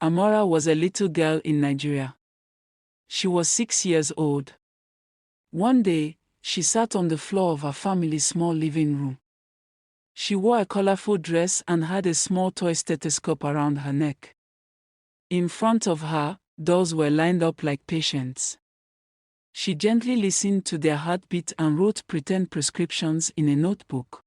Amora was a little girl in Nigeria. She was 6 years old. One day, she sat on the floor of her family's small living room. She wore a colorful dress and had a small toy stethoscope around her neck. In front of her, dolls were lined up like patients. She gently listened to their heartbeat and wrote pretend prescriptions in a notebook.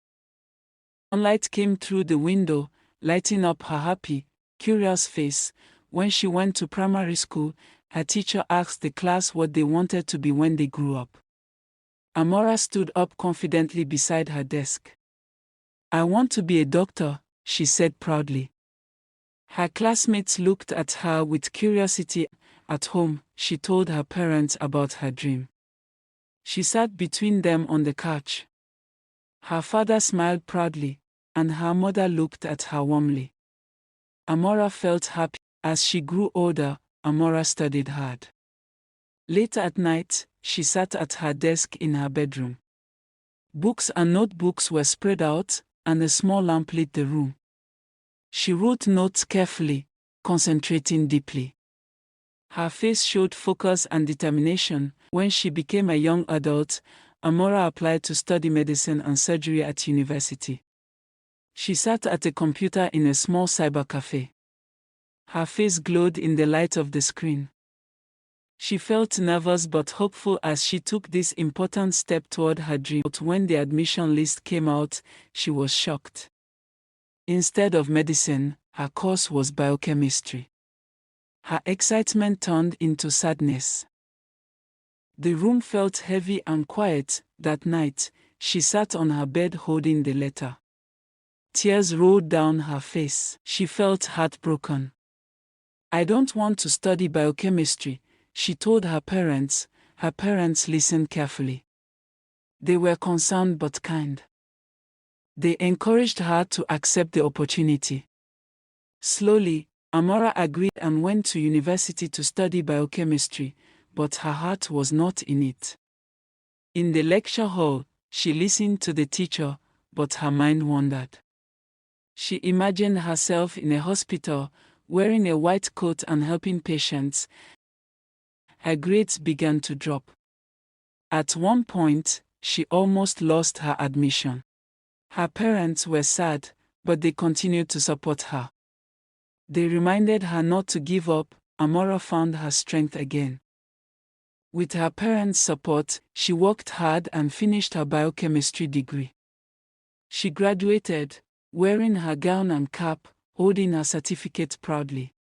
Sunlight came through the window, lighting up her happy, curious face. When she went to primary school, her teacher asked the class what they wanted to be when they grew up. Amora stood up confidently beside her desk. "I want to be a doctor," she said proudly. Her classmates looked at her with curiosity. At home, she told her parents about her dream. She sat between them on the couch. Her father smiled proudly, and her mother looked at her warmly. Amora felt happy. As she grew older, Amora studied hard. Late at night, she sat at her desk in her bedroom. Books and notebooks were spread out, and a small lamp lit the room. She wrote notes carefully, concentrating deeply. Her face showed focus and determination. When she became a young adult, Amora applied to study medicine and surgery at university. She sat at a computer in a small cyber cafe. Her face glowed in the light of the screen. She felt nervous but hopeful as she took this important step toward her dream. But when the admission list came out, she was shocked. Instead of medicine, her course was biochemistry. Her excitement turned into sadness. The room felt heavy and quiet. That night, she sat on her bed holding the letter. Tears rolled down her face. She felt heartbroken. "I don't want to study biochemistry," she told her parents. Her parents listened carefully. They were concerned but kind. They encouraged her to accept the opportunity. Slowly, Amora agreed and went to university to study biochemistry, but her heart was not in it. In the lecture hall, she listened to the teacher, but her mind wandered. She imagined herself in a hospital, wearing a white coat and helping patients. Her grades began to drop. At one point, she almost lost her admission. Her parents were sad, but they continued to support her. They reminded her not to give up. Amora found her strength again. With her parents' support, she worked hard and finished her biochemistry degree. She graduated, wearing her gown and cap, holding her certificate proudly.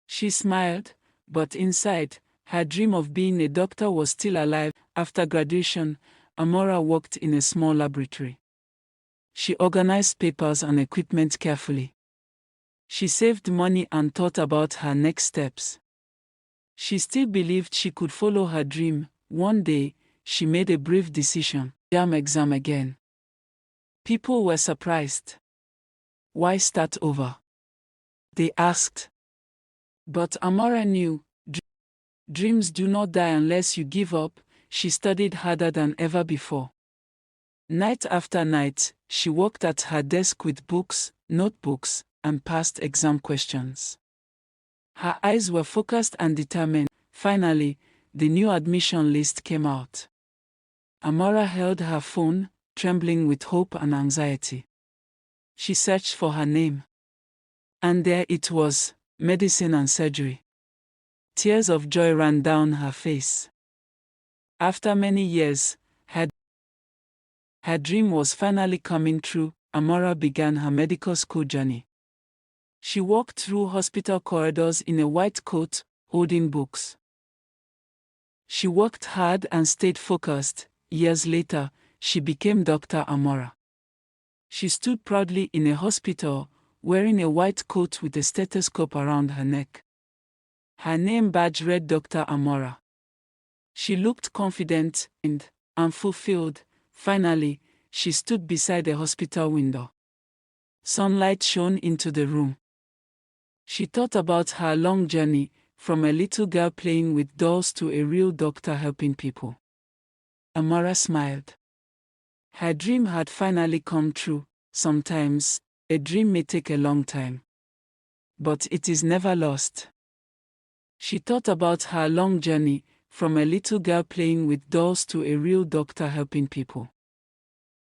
She smiled, but inside, her dream of being a doctor was still alive. After graduation, Amora worked in a small laboratory. She organized papers and equipment carefully. She saved money and thought about her next steps. She still believed she could follow her dream. One day, she made a brave decision: exam again. People were surprised. "Why start over?" they asked. But Amora knew, dreams do not die unless you give up. She studied harder than ever before. Night after night, she worked at her desk with books, notebooks, and past exam questions. Her eyes were focused and determined. Finally, the new admission list came out. Amora held her phone, trembling with hope and anxiety. She searched for her name. And there it was, medicine and surgery. Tears of joy ran down her face. After many years, her dream was finally coming true. Amora began her medical school journey. She walked through hospital corridors in a white coat, holding books. She worked hard and stayed focused. Years later, she became Dr. Amora. She stood proudly in a hospital, wearing a white coat with a stethoscope around her neck. Her name badge read Dr. Amora. She looked confident and fulfilled. Finally, she stood beside the hospital window. Sunlight shone into the room. She thought about her long journey, from a little girl playing with dolls to a real doctor helping people. Amora smiled. Her dream had finally come true. Sometimes, a dream may take a long time. But it is never lost. She thought about her long journey, from a little girl playing with dolls to a real doctor helping people.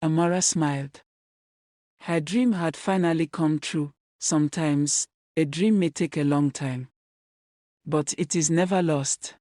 Amara smiled. Her dream had finally come true. Sometimes, a dream may take a long time. But it is never lost.